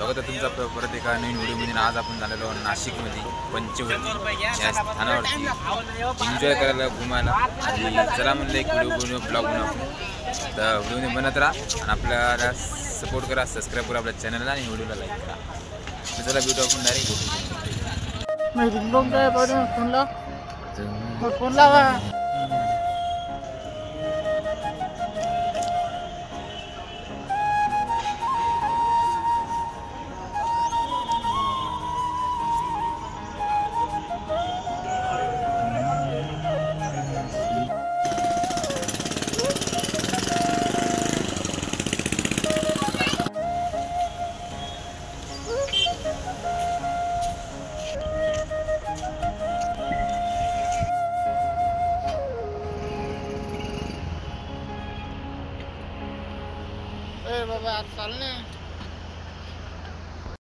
स्वागत आहे तुमचा परत एका नवीन व्हिडिओमध्ये. आज आपण झालेलो नाशिकमध्ये पंचवटी या स्थानावरती एन्जॉय करायला घुमायला. आणि चला म्हणलं एक व्हिडिओ ब्लॉग बनवू आपण. तर व्हिडिओने बनत राहा आणि आपल्याला सपोर्ट करा, सबस्क्राईब करा आपल्या चॅनलला आणि व्हिडिओला लाईक करा. तर चला व्हिडिओ आपण डायरेक्ट बाबा आज चालणे